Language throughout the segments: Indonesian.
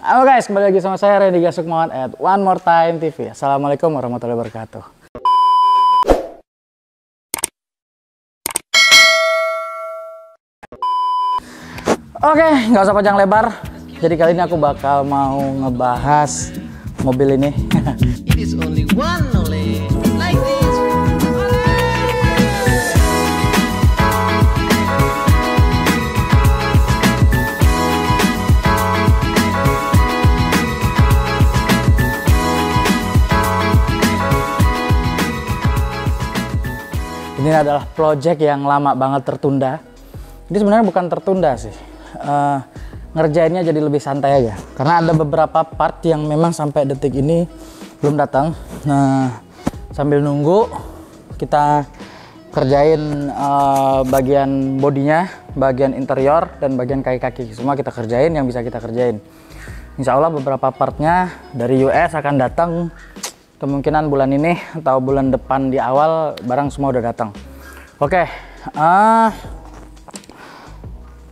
Halo guys, kembali lagi sama saya Randy Gasukmawan at One More Time TV. Assalamualaikum warahmatullahi wabarakatuh. Oke, nggak usah panjang lebar. Jadi kali ini aku bakal mau ngebahas mobil ini. It is only one only like this. Ini adalah project yang lama banget tertunda. Ini sebenarnya bukan tertunda sih. Ngerjainnya jadi lebih santai aja. Karena ada beberapa part yang memang sampai detik ini belum datang. Nah, sambil nunggu kita kerjain bagian bodinya, bagian interior, dan bagian kaki-kaki. Semua kita kerjain yang bisa kita kerjain. Insya Allah beberapa partnya dari US akan datang. Kemungkinan bulan ini atau bulan depan di awal barang semua udah datang. Oke,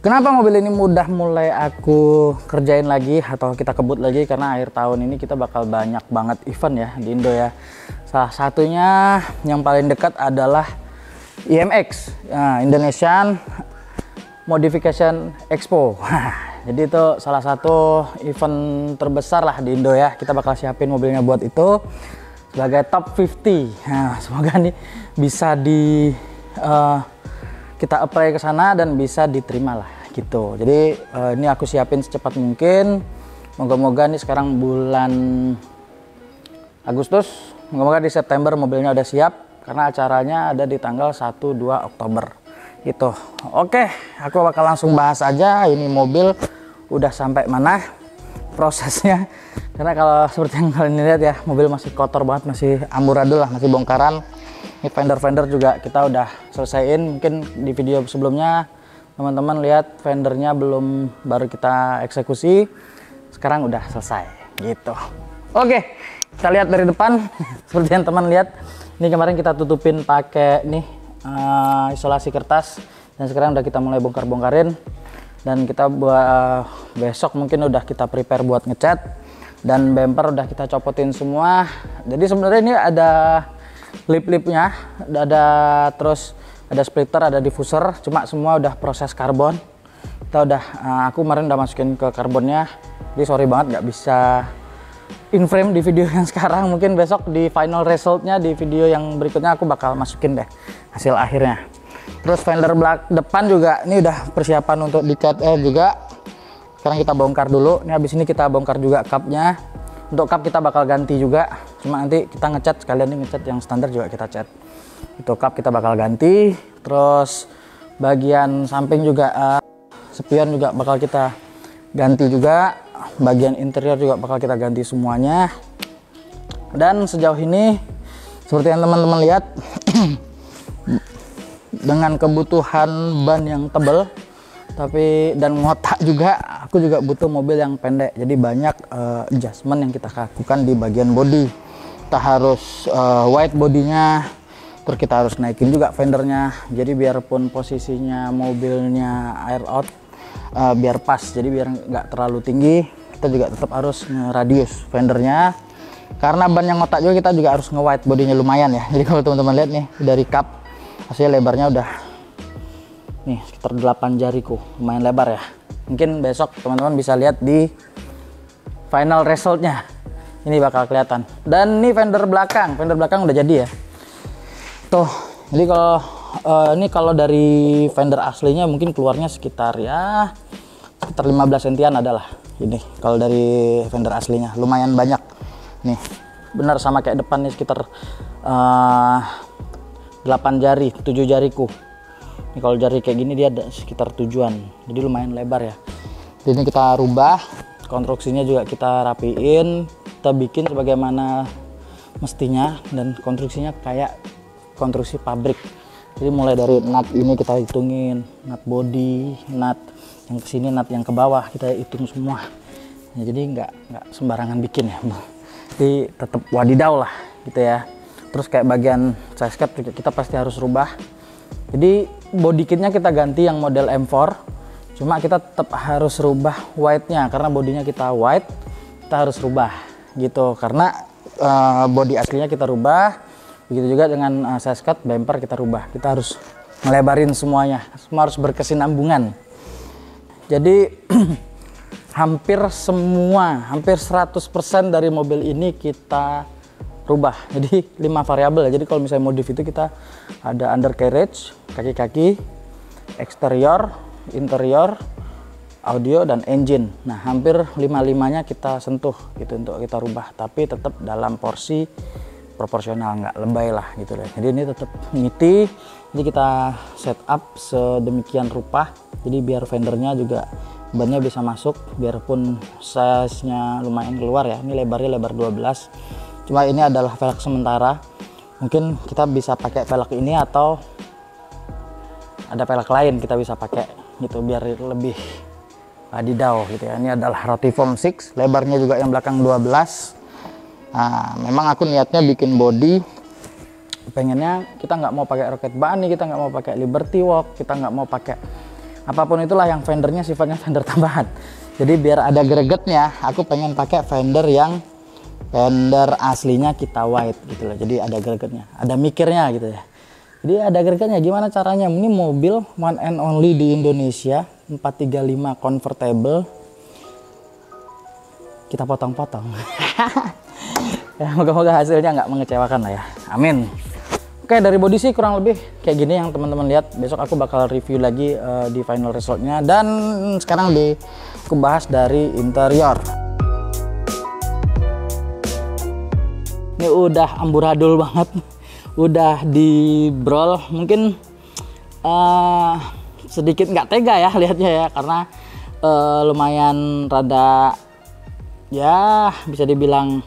kenapa mobil ini mudah mulai aku kerjain lagi atau kita kebut lagi? Karena akhir tahun ini kita bakal banyak banget event ya di Indo ya. Salah satunya yang paling dekat adalah IMX, Indonesian Modification Expo. Jadi itu salah satu event terbesar lah di Indo ya. Kita bakal siapin mobilnya buat itu sebagai top 50. Nah, semoga nih bisa kita apply ke sana dan bisa diterima lah gitu. Jadi ini aku siapin secepat mungkin. Moga-moga nih sekarang bulan Agustus, moga-moga di September mobilnya udah siap karena acaranya ada di tanggal 1-2 Oktober. Gitu. Oke, aku bakal langsung bahas aja ini mobil udah sampai mana prosesnya. Karena kalau seperti yang kalian lihat ya, mobil masih kotor banget, masih amburadul lah, masih bongkaran. Ini fender juga kita udah selesaiin. Mungkin di video sebelumnya teman-teman lihat fendernya belum, baru kita eksekusi. Sekarang udah selesai gitu. Oke, kita lihat dari depan. Seperti yang teman lihat, ini kemarin kita tutupin pakai nih isolasi kertas, dan sekarang udah kita mulai bongkar-bongkarin. Dan kita buat besok mungkin udah kita prepare buat ngecat, dan bumper udah kita copotin semua. Jadi sebenarnya ini ada lip-lipnya, terus ada splitter, ada diffuser, cuma semua udah proses karbon. Kita udah aku kemarin udah masukin ke karbonnya. Jadi sorry banget nggak bisa in frame di video yang sekarang. Mungkin besok di final resultnya, di video yang berikutnya aku bakal masukin deh hasil akhirnya. Terus fender depan juga ini udah persiapan untuk dicat juga. Sekarang kita bongkar dulu. Ini habis ini kita bongkar juga cupnya. Untuk cup kita bakal ganti juga. Cuma nanti kita ngecat sekalian, ini ngecat yang standar juga kita cat. Itu cup kita bakal ganti. Terus bagian samping juga spion juga bakal kita ganti juga. Bagian interior juga bakal kita ganti semuanya. Dan sejauh ini seperti yang teman-teman lihat, dengan kebutuhan ban yang tebal dan ngotak juga, aku juga butuh mobil yang pendek. Jadi banyak adjustment yang kita lakukan di bagian body. Kita harus wide bodinya, terus kita harus naikin juga fendernya. Jadi biarpun posisinya mobilnya air out, biar pas, jadi biar nggak terlalu tinggi, kita juga tetap harus ngeradius fendernya. Karena ban yang ngotak juga, kita juga harus nge-wide bodinya lumayan ya. Jadi kalau teman-teman lihat nih dari cup, hasilnya lebarnya udah nih sekitar 8 jariku, lumayan lebar ya. Mungkin besok teman-teman bisa lihat di final resultnya, ini bakal kelihatan. Dan ini fender belakang udah jadi ya tuh. Jadi kalau ini kalau dari fender aslinya mungkin keluarnya sekitar 15 sentian adalah ini. Kalau dari fender aslinya lumayan banyak nih, benar sama kayak depan nih, sekitar 8 jari, 7 jariku. Ini kalau jari kayak gini dia ada sekitar 7-an, jadi lumayan lebar ya. Jadi ini kita rubah, konstruksinya juga kita rapiin, kita bikin sebagaimana mestinya, dan konstruksinya kayak konstruksi pabrik. Jadi mulai dari nut ini kita hitungin, nut body, nut yang kesini, nut yang ke bawah kita hitung semua. Ya, jadi nggak sembarangan bikin ya, jadi tetap wadidaw lah gitu ya. Terus kayak bagian side cap juga kita pasti harus rubah. Jadi body kitnya kita ganti yang model M4, cuma kita tetap harus rubah white-nya karena bodinya kita white. kita harus rubah gitu, karena bodi aslinya kita rubah, begitu juga dengan sasket bumper kita rubah, kita harus ngelebarin semuanya, semua harus berkesinambungan. Jadi hampir 100% dari mobil ini kita rubah. Jadi 5 variabel. Jadi kalau misalnya modif itu kita ada undercarriage, kaki-kaki, eksterior, interior, audio, dan engine. Nah, hampir 5-5-nya kita sentuh gitu untuk kita rubah, tapi tetap dalam porsi proporsional, nggak lebay lah gitu deh. Jadi ini tetap niti. Jadi kita setup sedemikian rupa. Jadi biar fendernya juga bannya bisa masuk, biarpun size-nya lumayan keluar ya. Ini lebarnya lebar 12. Cuma ini adalah velg sementara. Mungkin kita bisa pakai velg ini atau ada velg lain kita bisa pakai gitu biar lebih wadidaw gitu ya. Ini adalah Rotiform 6, lebarnya juga yang belakang 12. Nah, memang aku niatnya bikin body, pengennya kita nggak mau pakai rocket bunny, kita nggak mau pakai liberty walk, kita nggak mau pakai apapun itulah yang fendernya sifatnya fender tambahan. Jadi biar ada gregetnya, aku pengen pakai fender yang fender aslinya kita white gitu loh. Jadi ada gregetnya, ada mikirnya gitu ya. Jadi ada gregetnya, gimana caranya? Ini mobil one and only di Indonesia, 435 convertible. Kita potong-potong. Ya, moga-moga hasilnya nggak mengecewakan lah ya. Amin. Oke, dari body sih kurang lebih kayak gini yang teman-teman lihat. Besok aku bakal review lagi di final resultnya. Dan sekarang aku bahas dari interior. Ini udah amburadul banget. Udah dibrol, mungkin sedikit nggak tega ya lihatnya ya, karena lumayan rada ya bisa dibilang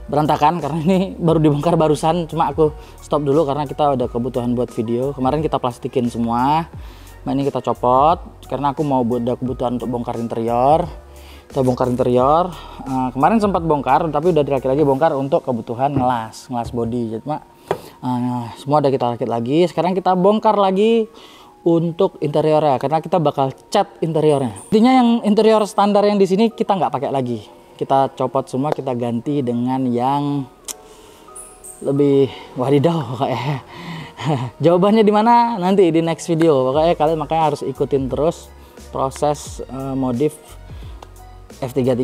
berantakan, karena ini baru dibongkar barusan. Cuma aku stop dulu karena kita udah kebutuhan buat video. Kemarin kita plastikin semua, nah ini kita copot karena aku mau ada kebutuhan untuk bongkar interior. Kita bongkar interior, kemarin sempat bongkar tapi udah dirakit lagi, bongkar untuk kebutuhan ngelas body. Cuma semua udah kita rakit lagi. Sekarang kita bongkar lagi untuk interiornya, karena kita bakal cat interiornya. Intinya yang interior standar yang di sini kita nggak pakai lagi, kita copot semua, kita ganti dengan yang lebih wadidaw kayak. Jawabannya di mana nanti di next video. Kalian makanya harus ikutin terus proses modif F33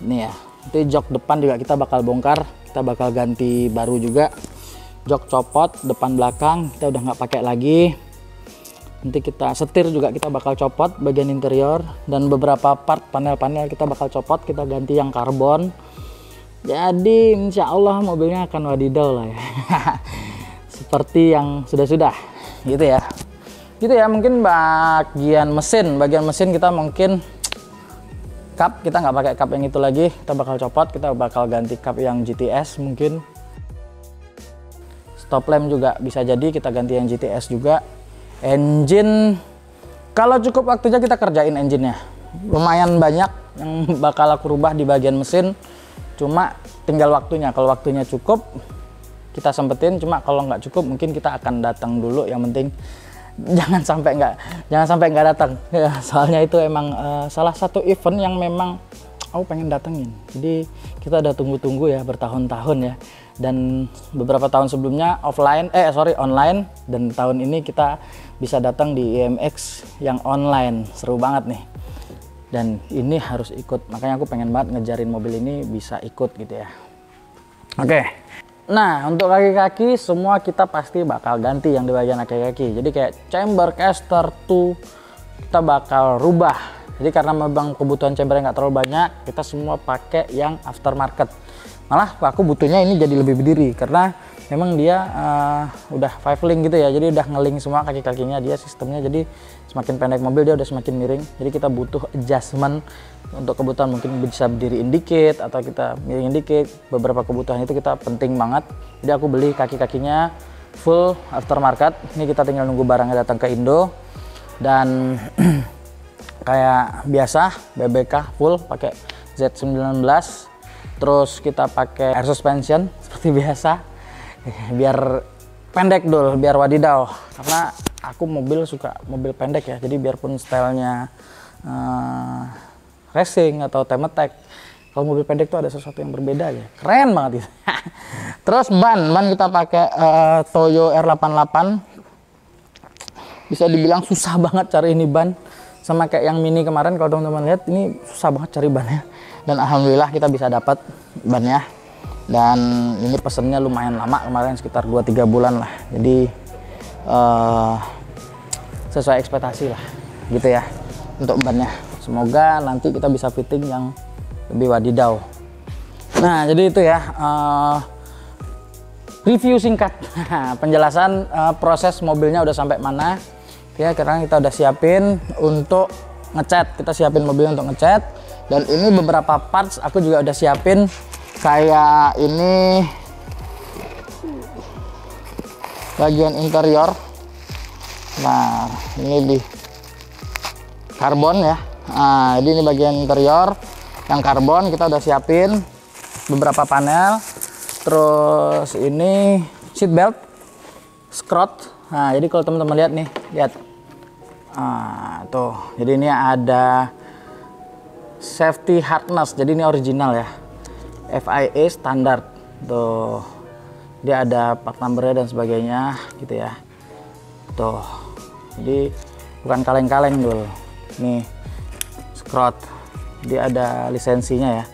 ini ya. Nanti jok depan juga kita bakal bongkar, kita bakal ganti baru juga. Jok copot depan belakang kita udah nggak pakai lagi. Nanti kita setir juga kita bakal copot bagian interior, dan beberapa part panel-panel kita bakal copot, kita ganti yang karbon. Jadi insya Allah mobilnya akan wadidaw lah ya. Seperti yang sudah-sudah gitu ya. Gitu ya, mungkin bagian mesin kita mungkin kap, kita nggak pakai kap yang itu lagi, kita bakal copot, kita bakal ganti kap yang GTS mungkin. Stop lamp juga bisa jadi kita ganti yang GTS juga. Engine, kalau cukup waktunya kita kerjain engine-nya. Lumayan banyak yang bakal aku rubah di bagian mesin, cuma tinggal waktunya. Kalau waktunya cukup kita sempetin, cuma kalau nggak cukup mungkin kita akan datang dulu. Yang penting jangan sampai nggak datang ya, soalnya itu emang salah satu event yang memang aku pengen datengin. Jadi kita udah tunggu-tunggu ya bertahun-tahun ya, dan beberapa tahun sebelumnya online, dan tahun ini kita bisa datang di IMX yang online. Seru banget nih, dan ini harus ikut, makanya aku pengen banget ngejarin mobil ini bisa ikut gitu ya. Oke. Nah, untuk kaki-kaki semua kita pasti bakal ganti yang di bagian kaki-kaki. Jadi kayak chamber, caster, tuh kita bakal rubah. Jadi karena memang kebutuhan chambernya nggak terlalu banyak, kita semua pakai yang aftermarket. Malah aku butuhnya ini jadi lebih berdiri karena memang dia udah 5 link gitu ya. Jadi udah ngeling semua kaki-kakinya dia sistemnya. Jadi semakin pendek mobil dia udah semakin miring. Jadi kita butuh adjustment untuk kebutuhan, mungkin bisa berdiriin dikit atau kita miringin dikit. Beberapa kebutuhan itu kita penting banget. Jadi aku beli kaki-kakinya full aftermarket. Ini kita tinggal nunggu barangnya datang ke Indo. Dan kayak biasa BBK full pakai Z19. Terus kita pakai air suspension seperti biasa, biar pendek dulu, biar wadidaw. Karena aku suka mobil pendek ya, jadi biarpun stylenya racing atau time attack, Kalau mobil pendek tuh ada sesuatu yang berbeda aja, keren banget itu. Terus ban kita pakai Toyo R88. Bisa dibilang susah banget cari ini ban, sama kayak yang Mini kemarin. Kalau teman-teman lihat ini susah banget cari bannya, dan alhamdulillah kita bisa dapat bannya. Dan ini pesennya lumayan lama kemarin, sekitar 2-3 bulan lah, jadi sesuai ekspektasi lah gitu ya untuk bannya. Semoga nanti kita bisa fitting yang lebih wadidaw. Nah jadi itu ya review singkat penjelasan proses mobilnya udah sampai mana ya. Sekarang kita udah siapin untuk ngecat, kita siapin mobilnya untuk ngecat. Dan ini beberapa parts aku juga udah siapin, kayak ini bagian interior. Nah ini di karbon ya. Nah jadi ini bagian interior yang karbon, kita udah siapin beberapa panel. Terus ini seat belt, skrot. Nah jadi kalau teman-teman lihat nih, lihat tuh, jadi ini ada safety harness, jadi ini original ya, FIA standar tuh. Dia ada part numbernya dan sebagainya gitu ya. Tuh, jadi bukan kaleng-kaleng dulu. Nih skrot, dia ada lisensinya ya.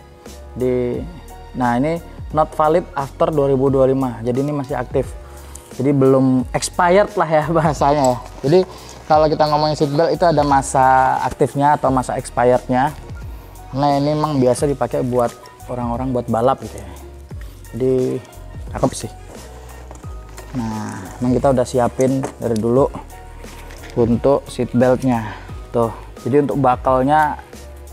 Nah ini not valid after 2025, jadi ini masih aktif, jadi belum expired lah ya bahasanya ya. Jadi kalau kita ngomongin seatbelt itu ada masa aktifnya atau masa expirednya. Nah ini memang biasa dipakai buat orang-orang buat balap gitu ya, jadi cakep sih. Nah memang kita udah siapin dari dulu untuk seatbeltnya tuh. Jadi untuk bakalnya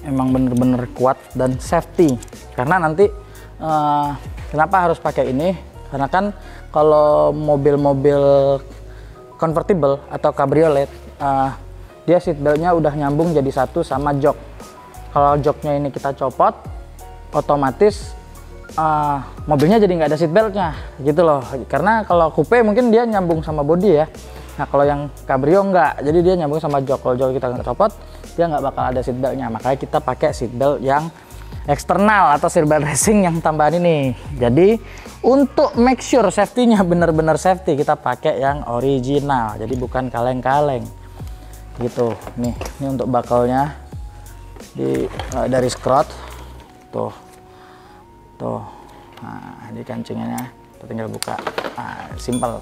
emang bener-bener kuat dan safety, karena nanti kenapa harus pakai ini, karena kan kalau mobil-mobil convertible atau cabriolet dia seatbeltnya udah nyambung jadi satu sama jok. Kalau joknya ini kita copot, otomatis mobilnya jadi nggak ada seatbeltnya gitu loh. Karena kalau coupe mungkin dia nyambung sama bodi ya. Nah kalau yang cabrio enggak, jadi dia nyambung sama jok. Kalau jok kita nggak copot, dia nggak bakal ada seatbeltnya. Makanya kita pakai seatbelt yang eksternal atau seatbelt racing yang tambahan ini. Jadi untuk make sure safety-nya bener-bener safety, kita pakai yang original. Jadi bukan kaleng-kaleng gitu. Nih, ini untuk bakalnya dari skrot tuh. Nah, di kancingnya kita tinggal buka. Nah, simple.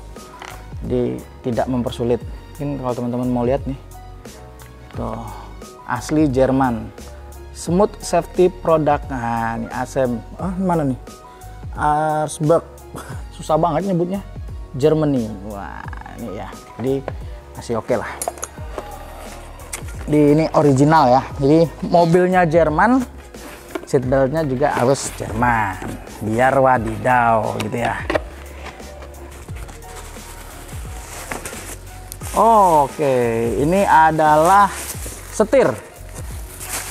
Jadi tidak mempersulit. Mungkin kalau teman-teman mau lihat nih, tuh asli Jerman, smooth safety product. Nah ini ASEM, mana nih, Arsberg, susah banget nyebutnya, Germany. Wah ini ya, jadi masih oke lah. Ini original ya, jadi mobilnya Jerman, seatbeltnya juga harus Jerman, biar wadidaw gitu ya. Oke, ini adalah setir.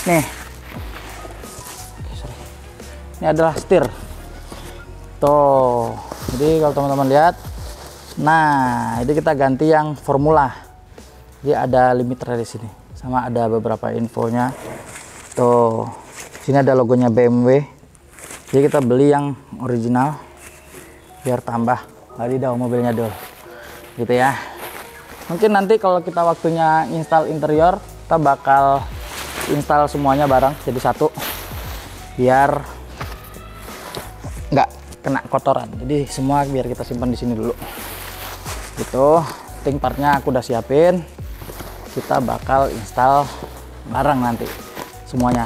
Nih, ini adalah setir. Tuh, jadi kalau teman-teman lihat, nah ini kita ganti yang formula. Jadi ada limiter di sini, sama ada beberapa infonya. Tuh, sini ada logonya BMW. Jadi kita beli yang original, biar tambah wadidaw mobilnya dulu, gitu ya. Mungkin nanti kalau kita waktunya install interior, kita bakal install semuanya bareng jadi satu, biar nggak kena kotoran. Jadi semua biar kita simpan di sini dulu. Gitu. Ting partnya aku udah siapin. Kita bakal install bareng nanti semuanya.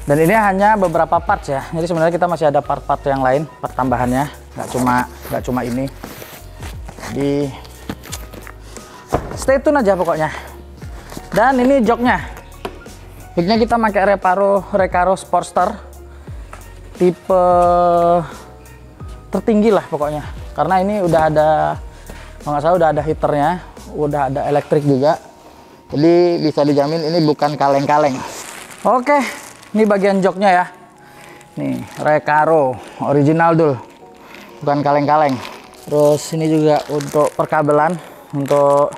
Dan ini hanya beberapa parts ya. Jadi sebenarnya kita masih ada part-part yang lain, part tambahannya. Nggak cuma ini. Jadi stay tune aja pokoknya. Dan ini joknya. Joknya kita pakai Recaro Sportster tipe tertinggi lah pokoknya. Karena ini udah ada, kalau nggak salah udah ada heaternya, udah ada elektrik juga. Jadi bisa dijamin ini bukan kaleng-kaleng. Oke, ini bagian joknya ya. Nih, Recaro original dul, bukan kaleng-kaleng. Terus ini juga untuk perkabelan, untuk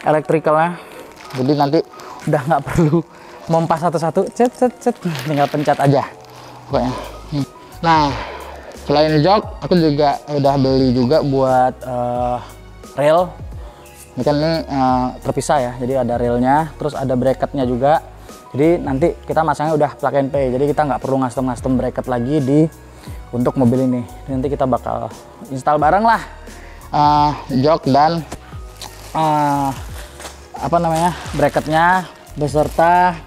elektrikalnya. Jadi nanti udah nggak perlu mompas satu-satu, tinggal pencet aja. pokoknya. Nah, selain jok, aku juga udah beli juga buat rail. Ini kan ini terpisah ya, jadi ada railnya, terus ada bracketnya juga. Jadi nanti kita masangnya udah plug and play, jadi kita nggak perlu custom bracket lagi untuk mobil ini. Nanti kita bakal install bareng lah jok dan bracketnya beserta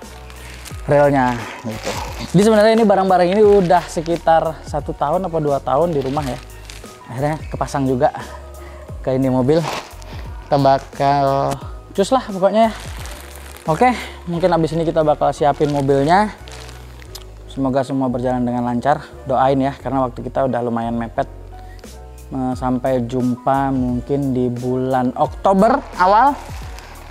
railnya gitu. Jadi sebenarnya ini barang-barang ini udah sekitar 1 tahun apa 2 tahun di rumah ya. Akhirnya kepasang juga ke ini mobil. Kita bakal cus lah pokoknya ya. Oke, mungkin abis ini kita bakal siapin mobilnya. Semoga semua berjalan dengan lancar. Doain ya, karena waktu kita udah lumayan mepet. Sampai jumpa mungkin di bulan Oktober awal.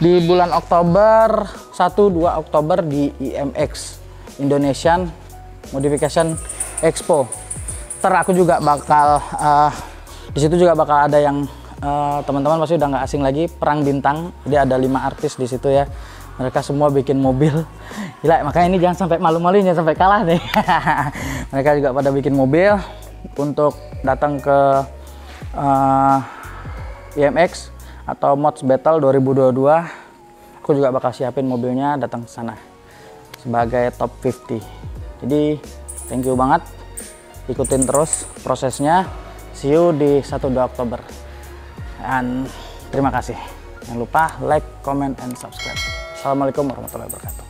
Di bulan Oktober 1-2 Oktober di IMX Indonesian Modification Expo. Ntar aku juga bakal di situ juga bakal ada yang teman-teman pasti udah nggak asing lagi, Perang Bintang. Jadi ada 5 artis di situ ya. Mereka semua bikin mobil. Gila, makanya ini jangan sampai malu-maluin, jangan sampai kalah nih. Mereka juga pada bikin mobil untuk datang ke IMX atau Mods Battle 2022. Aku juga bakal siapin mobilnya datang ke sana sebagai top 50. Jadi thank you banget, ikutin terus prosesnya. See you di 1-2 Oktober. Dan terima kasih. Jangan lupa like, comment, and subscribe. Assalamualaikum warahmatullahi wabarakatuh.